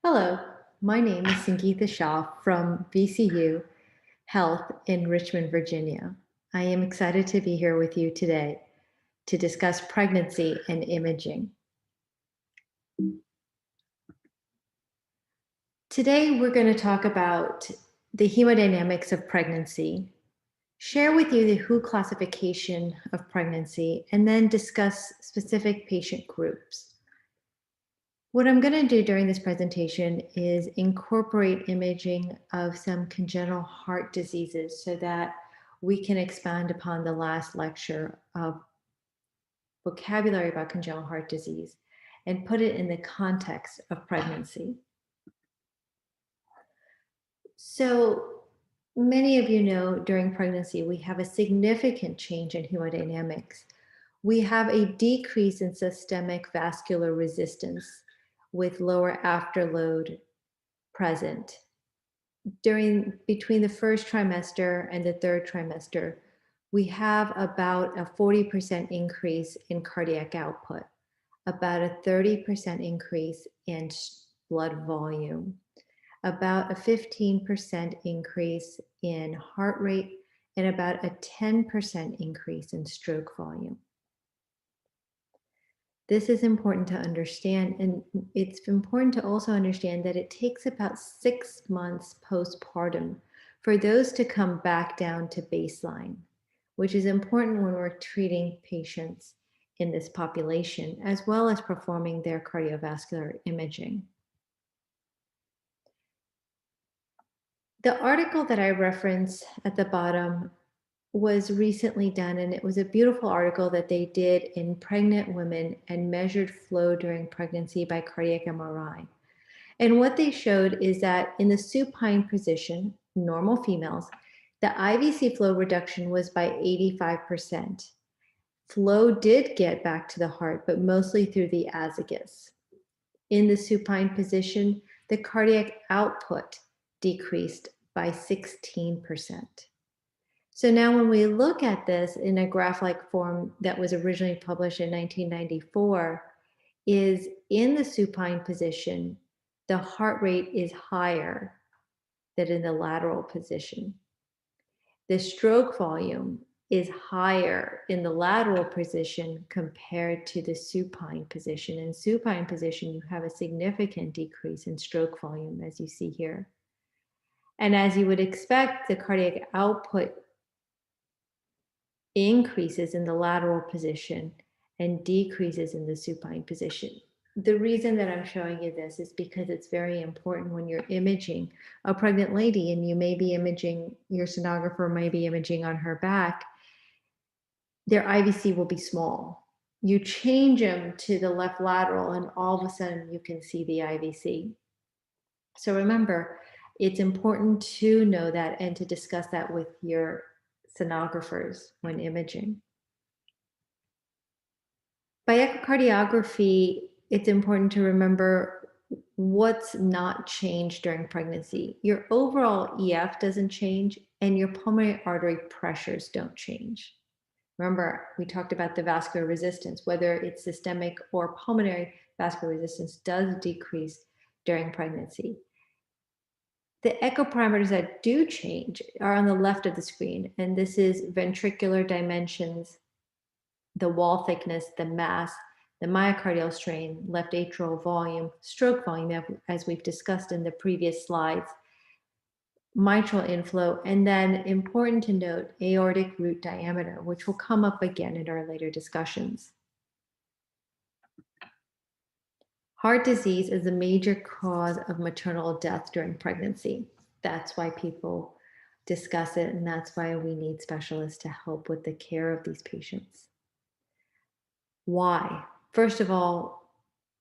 Hello, my name is Sangeetha Shah from VCU Health in Richmond, Virginia. I am excited to be here with you today to discuss pregnancy and imaging. Today, we're going to talk about the hemodynamics of pregnancy, share with you the WHO classification of pregnancy, and then discuss specific patient groups. What I'm going to do during this presentation is incorporate imaging of some congenital heart diseases so that we can expand upon the last lecture of vocabulary about congenital heart disease and put it in the context of pregnancy. So many of you know during pregnancy, we have a significant change in hemodynamics. We have a decrease in systemic vascular resistance with lower afterload present. Between the first trimester and the third trimester, we have about a 40% increase in cardiac output, about a 30% increase in blood volume, about a 15% increase in heart rate, and about a 10% increase in stroke volume. This is important to understand, and it's important to also understand that it takes about 6 months postpartum for those to come back down to baseline, which is important when we're treating patients in this population, as well as performing their cardiovascular imaging. The article that I reference at the bottom was recently done, and it was a beautiful article that they did in pregnant women and measured flow during pregnancy by cardiac MRI. And what they showed is that in the supine position, normal females, the IVC flow reduction was by 85%. Flow did get back to the heart, but mostly through the azygos. In the supine position, the cardiac output decreased by 16%. So now when we look at this in a graph-like form that was originally published in 1994, is in the supine position, the heart rate is higher than in the lateral position. The stroke volume is higher in the lateral position compared to the supine position. In supine position, you have a significant decrease in stroke volume, as you see here. And as you would expect, the cardiac output increases in the lateral position and decreases in the supine position. The reason that I'm showing you this is because it's very important when you're imaging a pregnant lady and you may be imaging, your sonographer may be imaging on her back, their IVC will be small. You change them to the left lateral and all of a sudden you can see the IVC. So remember, it's important to know that and to discuss that with your sonographers when imaging. By echocardiography, it's important to remember what's not changed during pregnancy. Your overall EF doesn't change and your pulmonary artery pressures don't change. Remember, we talked about the vascular resistance, whether it's systemic or pulmonary vascular resistance does decrease during pregnancy. The echo parameters that do change are on the left of the screen, and this is ventricular dimensions, the wall thickness, the mass, the myocardial strain, left atrial volume, stroke volume, as we've discussed in the previous slides, mitral inflow, and then important to note, aortic root diameter, which will come up again in our later discussions. Heart disease is a major cause of maternal death during pregnancy. That's why people discuss it, and that's why we need specialists to help with the care of these patients. Why? First of all,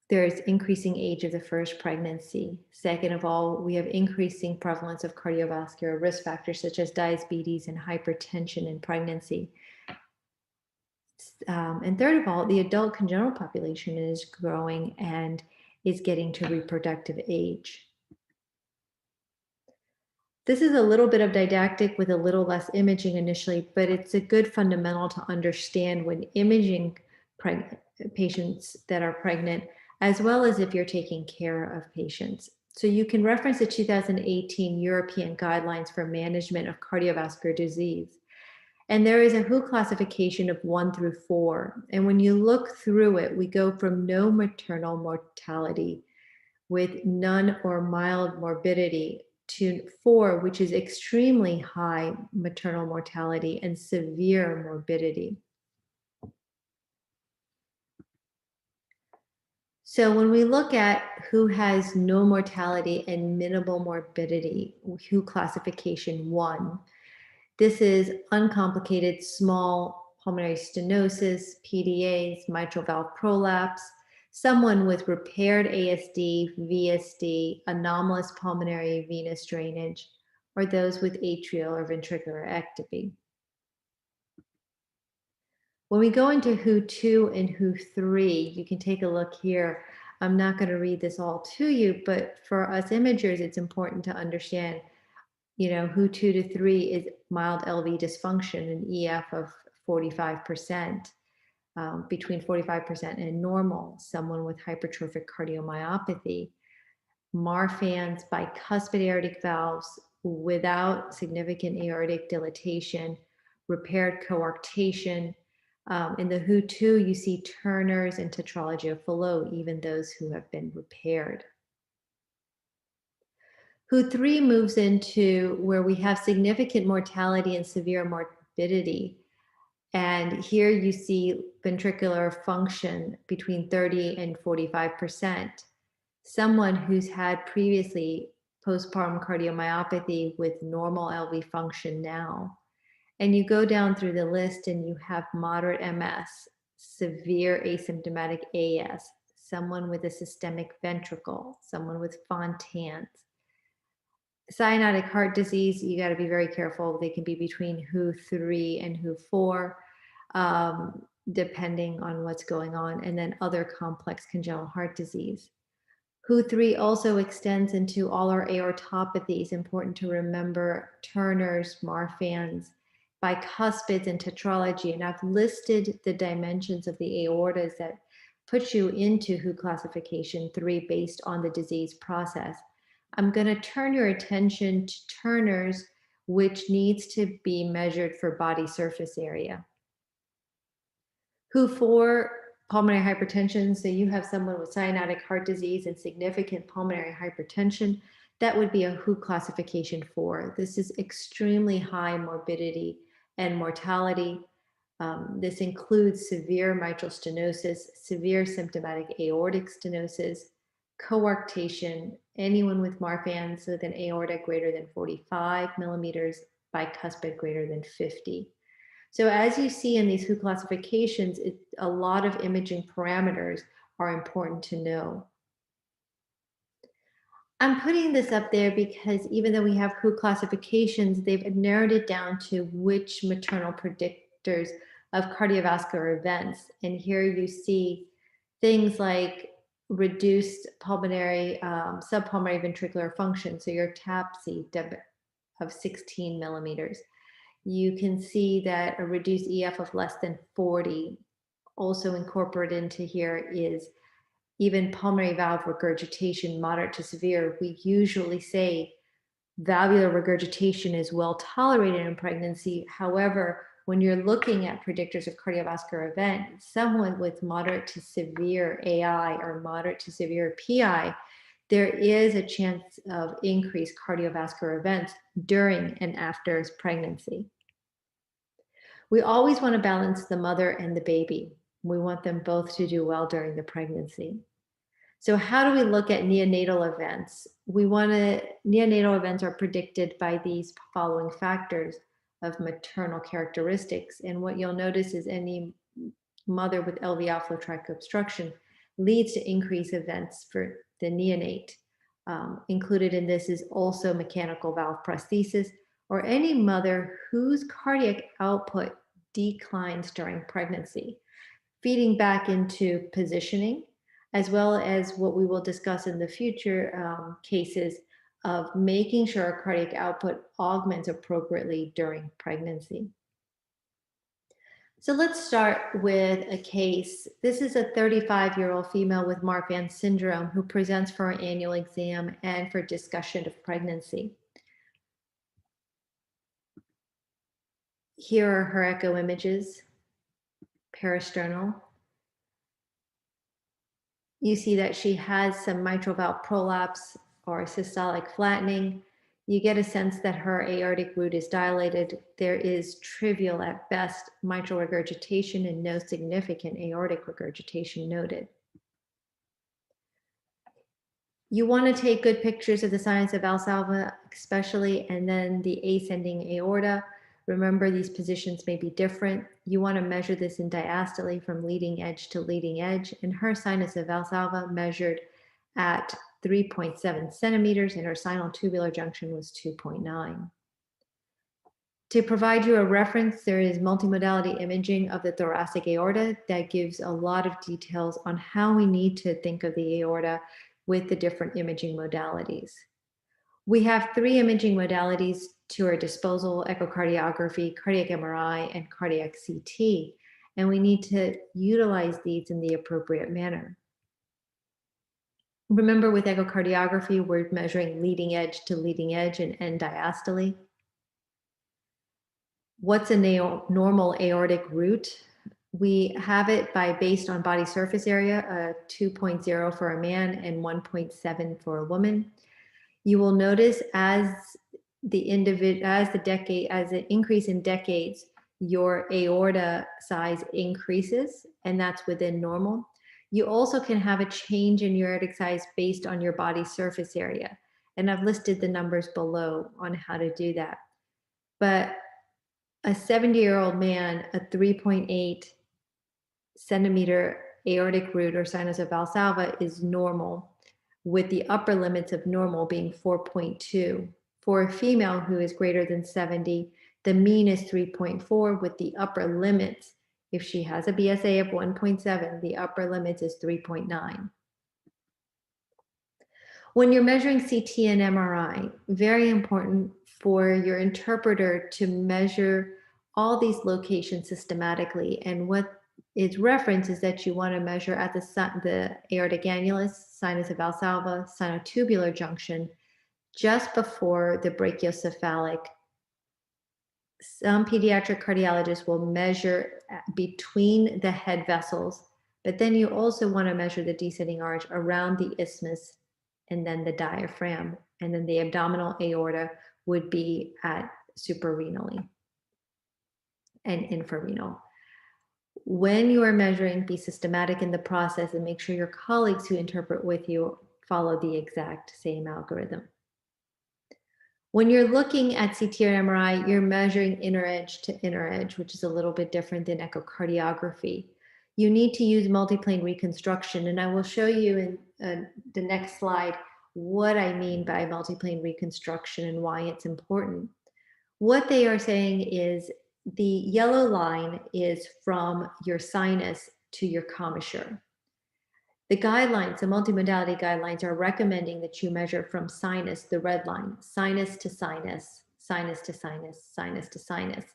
there's increasing age of the first pregnancy. Second of all, we have increasing prevalence of cardiovascular risk factors such as diabetes and hypertension in pregnancy. And third of all, the adult congenital population is growing and is getting to reproductive age. This is a little bit of didactic with a little less imaging initially, but it's a good fundamental to understand when imaging patients that are pregnant, as well as if you're taking care of patients. So you can reference the 2018 European Guidelines for Management of Cardiovascular Disease. And there is a WHO classification of 1 through 4. And when you look through it, we go from no maternal mortality with none or mild morbidity to 4, which is extremely high maternal mortality and severe morbidity. So when we look at who has no mortality and minimal morbidity, WHO classification 1, this is uncomplicated small pulmonary stenosis, PDAs, mitral valve prolapse, someone with repaired ASD, VSD, anomalous pulmonary venous drainage, or those with atrial or ventricular ectopy. When we go into WHO2 and WHO3, you can take a look here. I'm not going to read this all to you, but for us imagers, it's important to understand, WHO2 to 3 is mild LV dysfunction, an EF of 45%, between 45% and normal, someone with hypertrophic cardiomyopathy, Marfan's bicuspid aortic valves without significant aortic dilatation, repaired coarctation. In the WHO2, you see Turner's and tetralogy of Fallot, even those who have been repaired. WHO3 moves into where we have significant mortality and severe morbidity. And here you see ventricular function between 30 and 45%. Someone who's had previously postpartum cardiomyopathy with normal LV function now. And you go down through the list and you have moderate MS, severe asymptomatic AS, someone with a systemic ventricle, someone with Fontans. Cyanotic heart disease, you got to be very careful. They can be between WHO3 and WHO4, depending on what's going on, and then other complex congenital heart disease. WHO3 also extends into all our aortopathies. Important to remember Turner's, Marfan's, bicuspids, and tetralogy. And I've listed the dimensions of the aortas that put you into WHO classification 3 based on the disease process. I'm going to turn your attention to Turner's, which needs to be measured for body surface area. WHO4, pulmonary hypertension. So you have someone with cyanotic heart disease and significant pulmonary hypertension. That would be a WHO classification 4. This is extremely high morbidity and mortality. This includes severe mitral stenosis, severe symptomatic aortic stenosis, coarctation, anyone with Marfan's with an aorta greater than 45 millimeters, bicuspid greater than 50. So as you see in these WHO classifications, a lot of imaging parameters are important to know. I'm putting this up there because even though we have WHO classifications, they've narrowed it down to which maternal predictors of cardiovascular events. And here you see things like reduced pulmonary, subpulmonary ventricular function. So your TAPSE of 16 millimeters. You can see that a reduced EF of less than 40. Also incorporated into here is even pulmonary valve regurgitation, moderate to severe. We usually say valvular regurgitation is well tolerated in pregnancy. However, when you're looking at predictors of cardiovascular event, someone with moderate to severe AI or moderate to severe PI, there is a chance of increased cardiovascular events during and after pregnancy. We always want to balance the mother and the baby. We want them both to do well during the pregnancy. So how do we look at neonatal events? Neonatal events are predicted by these following factors of maternal characteristics. And what you'll notice is any mother with LV outflow tract obstruction leads to increased events for the neonate. Included in this is also mechanical valve prosthesis, or any mother whose cardiac output declines during pregnancy, feeding back into positioning, as well as what we will discuss in the future cases of making sure our cardiac output augments appropriately during pregnancy. So let's start with a case. This is a 35-year-old female with Marfan syndrome who presents for her annual exam and for discussion of pregnancy. Here are her echo images, parasternal. You see that she has some mitral valve prolapse or systolic flattening. You get a sense that her aortic root is dilated. There is trivial at best mitral regurgitation and no significant aortic regurgitation noted. You want to take good pictures of the sinus of Valsalva, especially, and then the ascending aorta. Remember, these positions may be different. You want to measure this in diastole from leading edge to leading edge. And her sinus of Valsalva measured at 3.7 centimeters, and her sinal tubular junction was 2.9. To provide you a reference, there is multimodality imaging of the thoracic aorta that gives a lot of details on how we need to think of the aorta with the different imaging modalities. We have 3 imaging modalities to our disposal: echocardiography, cardiac MRI, and cardiac CT, and we need to utilize these in the appropriate manner. Remember, with echocardiography, we're measuring leading edge to leading edge and end diastole. What's a normal aortic root? We have it based on body surface area, 2.0 for a man and 1.7 for a woman. You will notice as the increase in decades, your aorta size increases, and that's within normal. You also can have a change in your aortic size based on your body surface area, and I've listed the numbers below on how to do that. But a 70-year-old man, a 3.8 centimeter aortic root or sinus of Valsalva is normal, with the upper limits of normal being 4.2. For a female who is greater than 70, the mean is 3.4, with the upper limits, if she has a BSA of 1.7, the upper limits is 3.9. When you're measuring CT and MRI, very important for your interpreter to measure all these locations systematically. And what is referenced is that you want to measure at the aortic annulus, sinus of Valsalva, sinotubular junction, just before the brachiocephalic. Some pediatric cardiologists will measure between the head vessels, but then you also want to measure the descending arch around the isthmus and then the diaphragm, and then the abdominal aorta would be at suprarenally and infrarenal. When you are measuring, be systematic in the process and make sure your colleagues who interpret with you follow the exact same algorithm. When you're looking at CT or MRI, you're measuring inner edge to inner edge, which is a little bit different than echocardiography. You need to use multiplane reconstruction, and I will show you in the next slide what I mean by multiplane reconstruction and why it's important. What they are saying is the yellow line is from your sinus to your commissure. The guidelines, the multimodality guidelines, are recommending that you measure from sinus, the red line, sinus to sinus, sinus to sinus, sinus to sinus,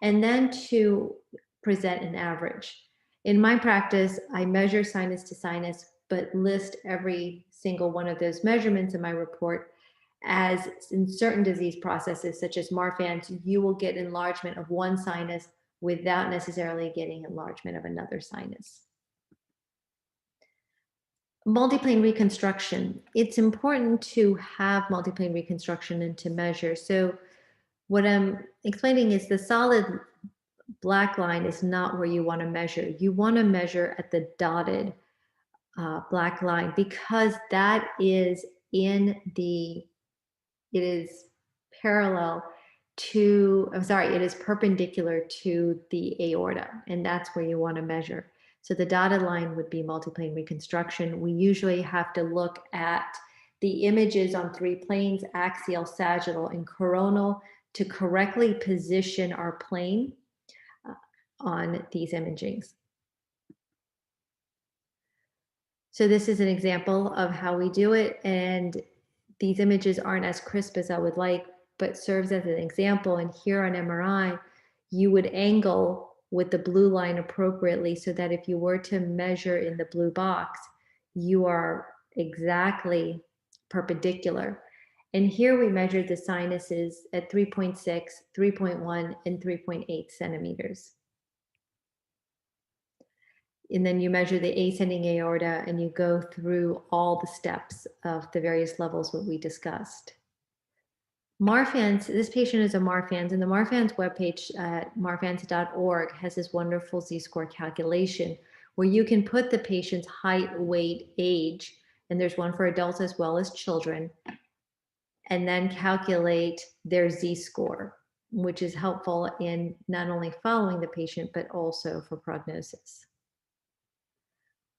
and then to present an average. In my practice, I measure sinus to sinus, but list every single one of those measurements in my report, as in certain disease processes, such as Marfan's, you will get enlargement of one sinus without necessarily getting enlargement of another sinus. Multiplane reconstruction. It's important to have multiplane reconstruction and to measure. So what I'm explaining is the solid black line is not where you want to measure. You want to measure at the dotted black line, because that is it is parallel to, it is perpendicular to the aorta, and that's where you want to measure. So the dotted line would be multiplane reconstruction. We usually have to look at the images on 3 planes, axial, sagittal, and coronal, to correctly position our plane on these imagings. So this is an example of how we do it, and these images aren't as crisp as I would like, but serves as an example. And here on MRI, you would angle with the blue line appropriately so that if you were to measure in the blue box, you are exactly perpendicular. And here we measured the sinuses at 3.6, 3.1, and 3.8 centimeters. And then you measure the ascending aorta and you go through all the steps of the various levels what we discussed. Marfan's, this patient is a Marfan's, and the Marfan's webpage at marfans.org has this wonderful Z-score calculation where you can put the patient's height, weight, age, and there's one for adults as well as children, and then calculate their Z-score, which is helpful in not only following the patient, but also for prognosis.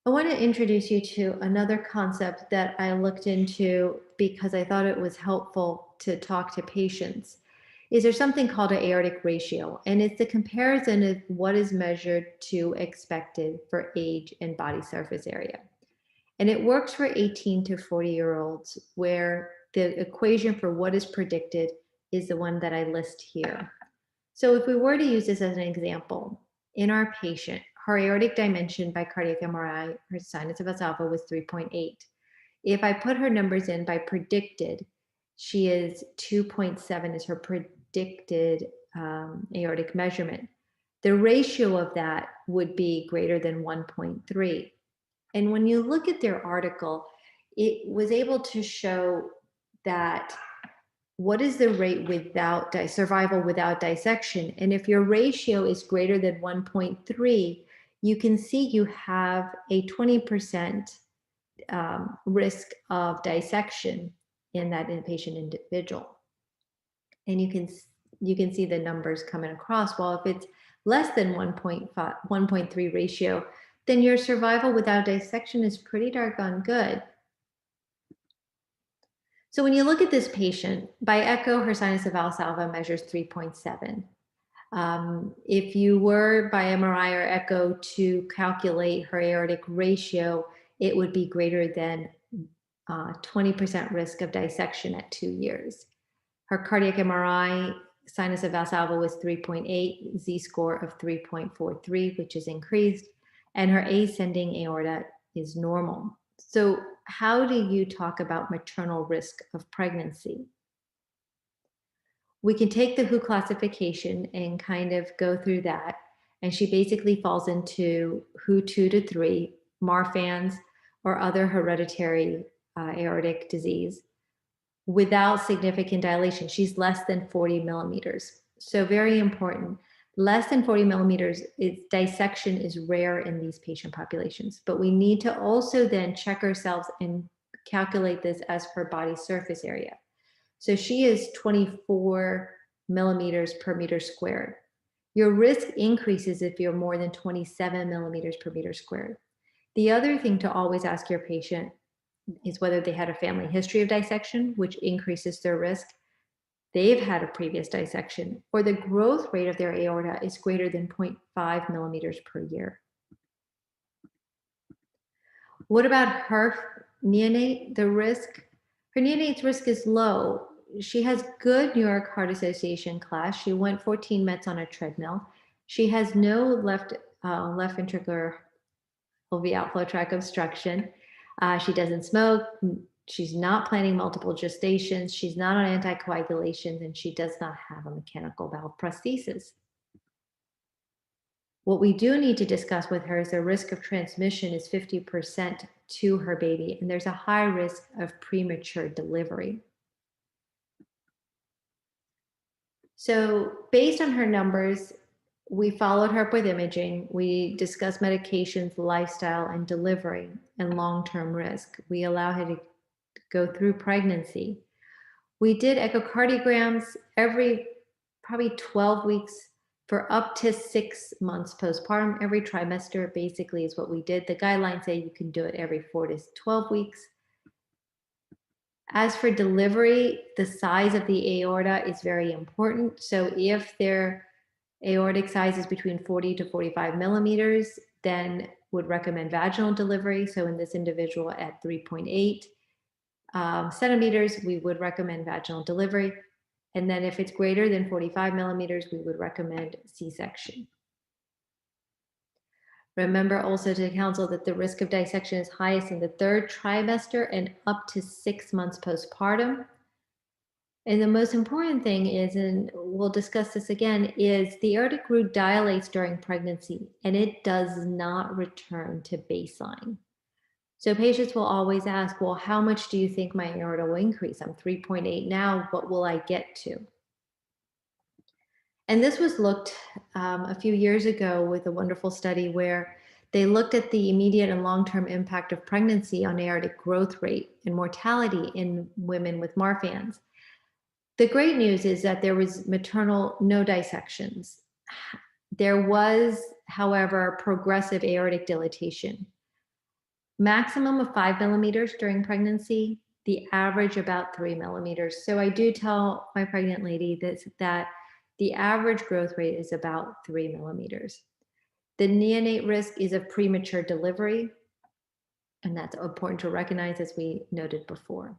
I want to introduce you to another concept that I looked into because I thought it was helpful to talk to patients. Is there something called an aortic ratio? And it's the comparison of what is measured to expected for age and body surface area. And it works for 18 to 40-year-olds, where the equation for what is predicted is the one that I list here. So if we were to use this as an example, in our patient, her aortic dimension by cardiac MRI, her sinus of Valsalva was 3.8. If I put her numbers in by predicted, she is 2.7 is her predicted aortic measurement. The ratio of that would be greater than 1.3. And when you look at their article, it was able to show that what is the rate without survival without dissection? And if your ratio is greater than 1.3, you can see you have a 20% risk of dissection in that inpatient individual. And you can see the numbers coming across. Well, if it's less than 1.3 ratio, then your survival without dissection is pretty doggone good. So when you look at this patient, by echo, her sinus of Valsalva measures 3.7. If you were by MRI or echo to calculate her aortic ratio, it would be greater than 20% risk of dissection at 2 years. Her cardiac MRI sinus of Valsalva was 3.8, Z-score of 3.43, which is increased, and her ascending aorta is normal. So how do you talk about maternal risk of pregnancy? We can take the WHO classification and kind of go through that. And she basically falls into WHO 2 to 3, Marfan's or other hereditary aortic disease without significant dilation. She's less than 40 millimeters. So very important. Less than 40 millimeters, dissection is rare in these patient populations, but we need to also then check ourselves and calculate this as her body surface area. So she is 24 millimeters per meter squared. Your risk increases if you're more than 27 millimeters per meter squared. The other thing to always ask your patient is whether they had a family history of dissection, which increases their risk. They've had a previous dissection, or the growth rate of their aorta is greater than 0.5 millimeters per year. What about her neonate? The risk, her neonate's risk is low. She has good New York Heart Association class. She went 14 mets on a treadmill. She has no left ventricular LV outflow tract obstruction. She doesn't smoke. She's not planning multiple gestations. She's not on anticoagulations, and she does not have a mechanical valve prosthesis. What we do need to discuss with her is the risk of transmission is 50% to her baby, and there's a high risk of premature delivery. So based on her numbers, we followed her up with imaging. We discussed medications, lifestyle, and delivery, and long-term risk. We allow her to go through pregnancy. We did echocardiograms every probably 12 weeks for up to 6 months postpartum. Every trimester basically is what we did. The guidelines say you can do it every 4 to 12 weeks. As for delivery, the size of the aorta is very important. So if their aortic size is between 40 to 45 millimeters, then would recommend vaginal delivery. So in this individual at 3.8 centimeters, we would recommend vaginal delivery. And then if it's greater than 45 millimeters, we would recommend C-section. Remember also to counsel that the risk of dissection is highest in the third trimester and up to 6 months postpartum. And the most important thing is, and we'll discuss this again, is the aortic root dilates during pregnancy and it does not return to baseline. So patients will always ask, well, how much do you think my aorta will increase? I'm 3.8 now, what will I get to? And this was looked a few years ago with a wonderful study where they looked at the immediate and long-term impact of pregnancy on aortic growth rate and mortality in women with Marfan's. The great news is that there was maternal no dissections. There was, however, progressive aortic dilatation. Maximum of 5 millimeters during pregnancy, the average about 3 millimeters. So I do tell my pregnant lady that the average growth rate is about 3 millimeters. The neonate risk is of premature delivery, and that's important to recognize as we noted before.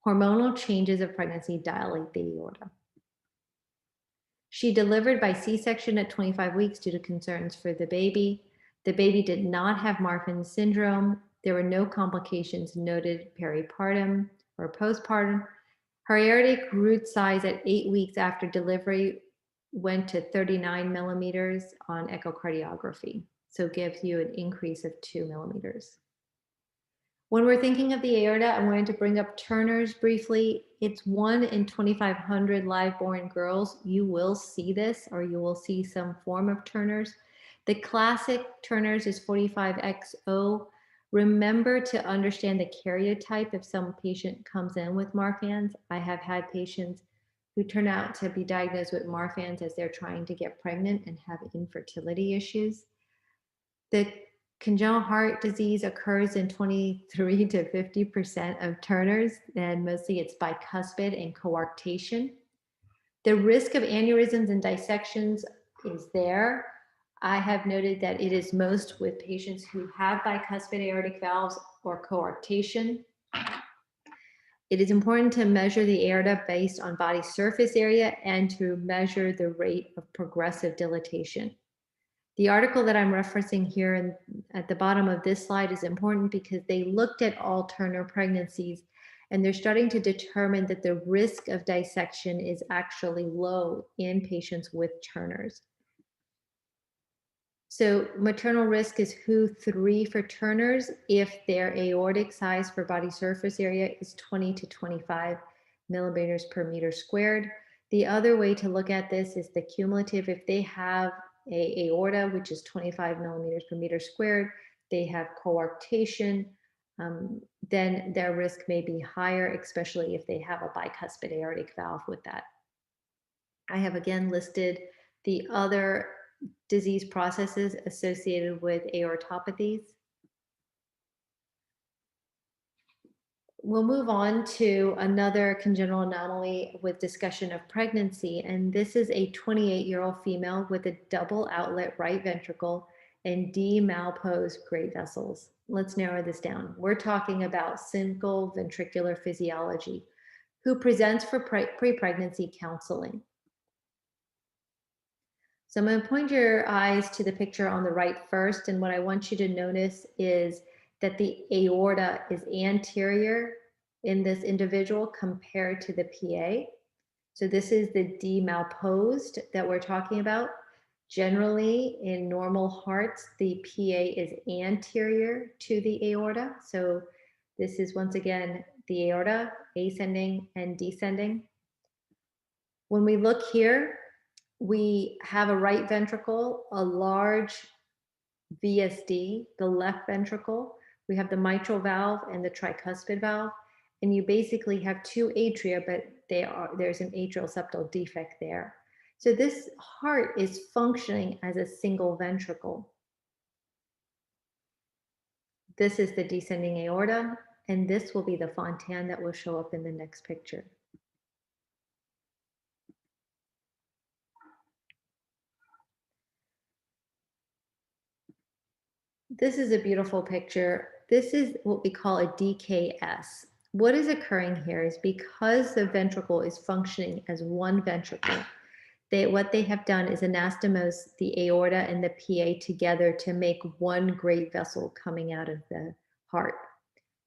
Hormonal changes of pregnancy dilate the aorta. She delivered by C-section at 25 weeks due to concerns for the baby. The baby did not have Marfan's syndrome. There were no complications noted peripartum or postpartum. Her aortic root size at 8 weeks after delivery went to 39 millimeters on echocardiography. So gives you an increase of 2 millimeters. When we're thinking of the aorta, I'm going to bring up Turner's briefly. It's 1 in 2,500 live-born girls. You will see this, or you will see some form of Turner's. The classic Turner's is 45XO. Remember to understand the karyotype if some patient comes in with Marfan's. I have had patients who turn out to be diagnosed with Marfan's as they're trying to get pregnant and have infertility issues. The congenital heart disease occurs in 23 to 50% of Turner's, and mostly it's bicuspid and coarctation. The risk of aneurysms and dissections is there. I have noted that it is most with patients who have bicuspid aortic valves or coarctation. It is important to measure the aorta based on body surface area and to measure the rate of progressive dilatation. The article that I'm referencing here at the bottom of this slide is important because they looked at all Turner pregnancies and they're starting to determine that the risk of dissection is actually low in patients with Turner's. So maternal risk is WHO3 for Turner's if their aortic size for body surface area is 20 to 25 millimeters per meter squared. The other way to look at this is the cumulative. If they have a aorta, which is 25 millimeters per meter squared, they have coarctation, then their risk may be higher, especially if they have a bicuspid aortic valve with that. I have again listed the other disease processes associated with aortopathies. We'll move on to another congenital anomaly with discussion of pregnancy, and this is a 28-year-old female with a double outlet right ventricle and D malpose great vessels. Let's narrow this down. We're talking about single ventricular physiology, who presents for pre-pregnancy counseling. So I'm going to point your eyes to the picture on the right first, and what I want you to notice is that the aorta is anterior in this individual compared to the PA. So this is the D malposed that we're talking about. Generally, in normal hearts, the PA is anterior to the aorta. So this is once again the aorta, ascending and descending. When we look here, we have a right ventricle, a large VSD, the left ventricle. We have the mitral valve and the tricuspid valve. And you basically have two atria, but there's an atrial septal defect there. So this heart is functioning as a single ventricle. This is the descending aorta, and this will be the Fontan that will show up in the next picture. This is a beautiful picture. This is what we call a DKS. What is occurring here is because the ventricle is functioning as one ventricle, What they have done is anastomose the aorta and the PA together to make one great vessel coming out of the heart.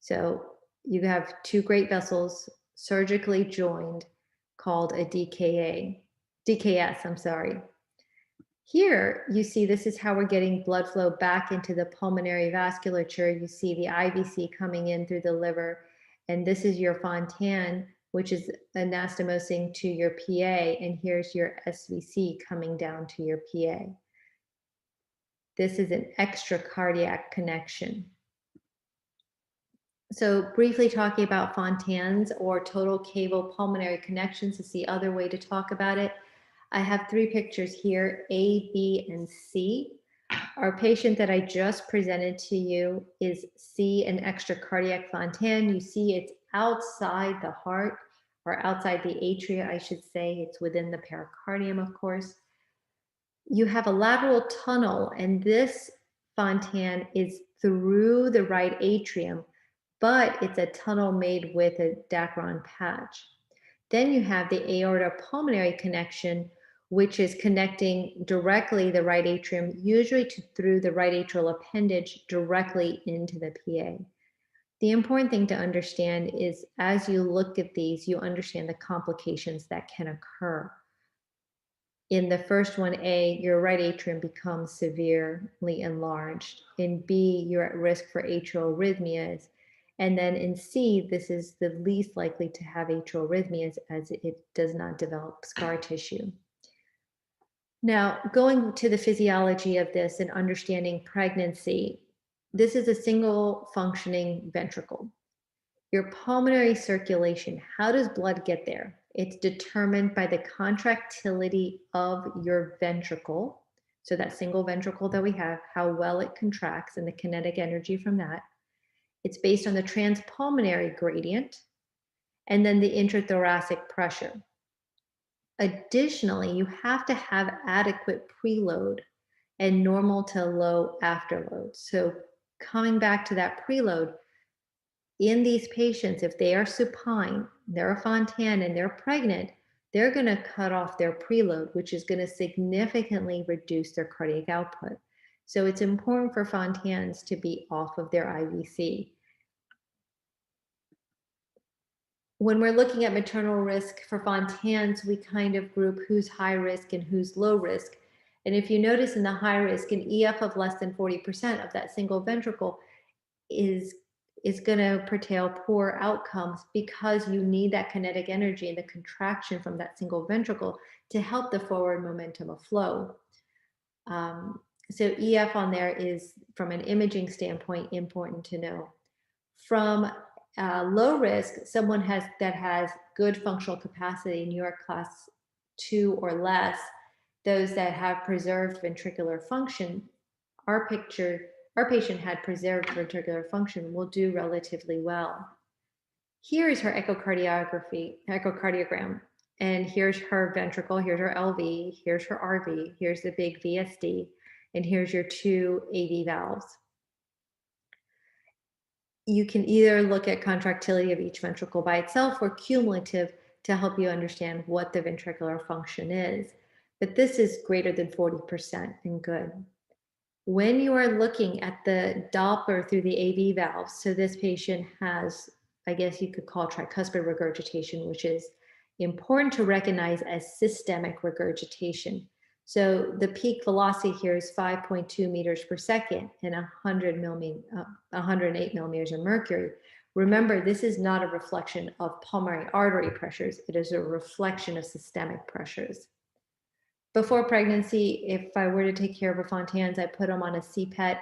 So you have two great vessels surgically joined called a DKS, I'm sorry. Here you see this is how we're getting blood flow back into the pulmonary vasculature. You see the IVC coming in through the liver, and this is your Fontan, which is anastomosing to your PA, and here's your SVC coming down to your PA. This is an extracardiac connection. So briefly talking about Fontans or total cable pulmonary connections is the other way to talk about it. I have three pictures here, A, B, and C. Our patient that I just presented to you is C, an extracardiac Fontan. You see it's outside the heart, or outside the atria, I should say. It's within the pericardium, of course. You have a lateral tunnel, and this Fontan is through the right atrium, but it's a tunnel made with a Dacron patch. Then you have the aorta pulmonary connection, which is connecting directly the right atrium, usually through the right atrial appendage, directly into the PA. The important thing to understand is as you look at these, you understand the complications that can occur. In the first one, A, your right atrium becomes severely enlarged. In B, you're at risk for atrial arrhythmias. And then in C, this is the least likely to have atrial arrhythmias as it does not develop scar tissue. Now, going to the physiology of this and understanding pregnancy, this is a single functioning ventricle. Your pulmonary circulation, how does blood get there? It's determined by the contractility of your ventricle. So that single ventricle that we have, how well it contracts and the kinetic energy from that. It's based on the transpulmonary gradient and then the intrathoracic pressure. Additionally, you have to have adequate preload and normal to low afterload. So coming back to that preload, in these patients, if they are supine, they're a Fontan and they're pregnant, they're going to cut off their preload, which is going to significantly reduce their cardiac output. So it's important for Fontans to be off of their IVC. When we're looking at maternal risk for Fontans, we kind of group who's high risk and who's low risk. And if you notice in the high risk, an EF of less than 40% of that single ventricle is going to portend poor outcomes because you need that kinetic energy and the contraction from that single ventricle to help the forward momentum of flow. So EF on there is, from an imaging standpoint, important to know. From low risk, someone that has good functional capacity, New York class 2 or less, those that have preserved ventricular function, our patient had preserved ventricular function, will do relatively well. Here is her echocardiogram, and here's her ventricle, here's her LV, here's her RV, here's the big VSD, and here's your two AV valves. You can either look at contractility of each ventricle by itself or cumulative to help you understand what the ventricular function is. But this is greater than 40% and good. When you are looking at the Doppler through the AV valves, so this patient has, I guess you could call tricuspid regurgitation, which is important to recognize as systemic regurgitation. So the peak velocity here is 5.2 meters per second and 108 millimeters of mercury. Remember, this is not a reflection of pulmonary artery pressures. It is a reflection of systemic pressures. Before pregnancy, if I were to take care of a Fontans, I put them on a CPET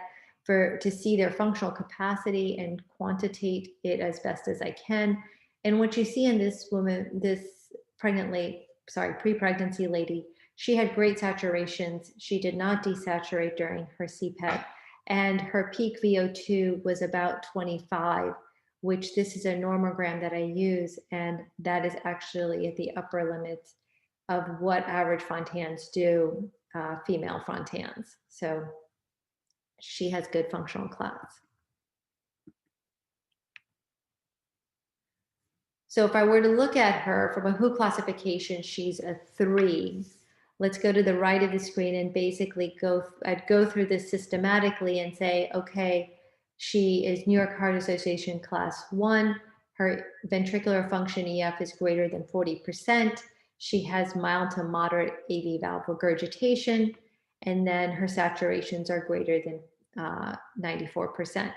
to see their functional capacity and quantitate it as best as I can. And what you see in this woman, this pre-pregnancy lady, she had great saturations. She did not desaturate during her CPET, and her peak VO2 was about 25, which this is a normogram that I use, and that is actually at the upper limit of what average Fontans do, female Fontans. So she has good functional class. So if I were to look at her from a WHO classification, she's a 3. Let's go to the right of the screen and basically I'd go through this systematically and say, okay, she is New York Heart Association class 1. Her ventricular function EF is greater than 40%. She has mild to moderate AV valve regurgitation, and then her saturations are greater than 94%.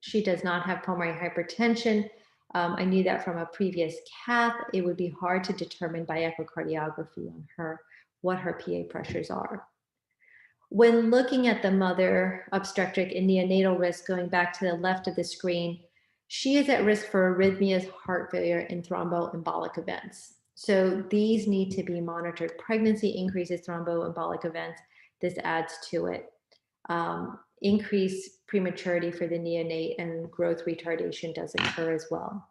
She does not have pulmonary hypertension. I knew that from a previous cath. It would be hard to determine by echocardiography on her what her PA pressures are. When looking at the mother obstetric and neonatal risk, going back to the left of the screen, she is at risk for arrhythmias, heart failure, and thromboembolic events. So these need to be monitored. Pregnancy increases thromboembolic events. This adds to it. Increased prematurity for the neonate and growth retardation does occur as well.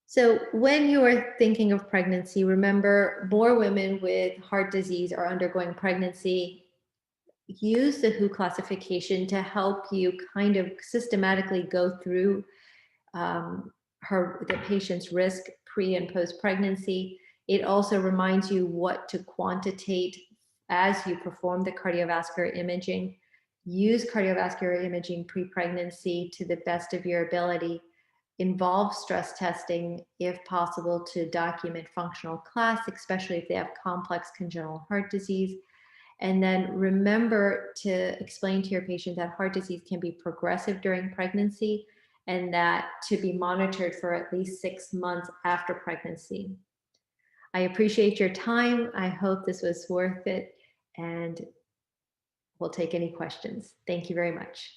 So when you are thinking of pregnancy, remember more women with heart disease are undergoing pregnancy. Use the WHO classification to help you kind of systematically go through the patient's risk pre and post pregnancy. It also reminds you what to quantitate as you perform the cardiovascular imaging. Use cardiovascular imaging pre-pregnancy to the best of your ability. Involve stress testing if possible to document functional class, especially if they have complex congenital heart disease. And then remember to explain to your patient that heart disease can be progressive during pregnancy and that to be monitored for at least 6 months after pregnancy. I appreciate your time. I hope this was worth it, and we'll take any questions. Thank you very much.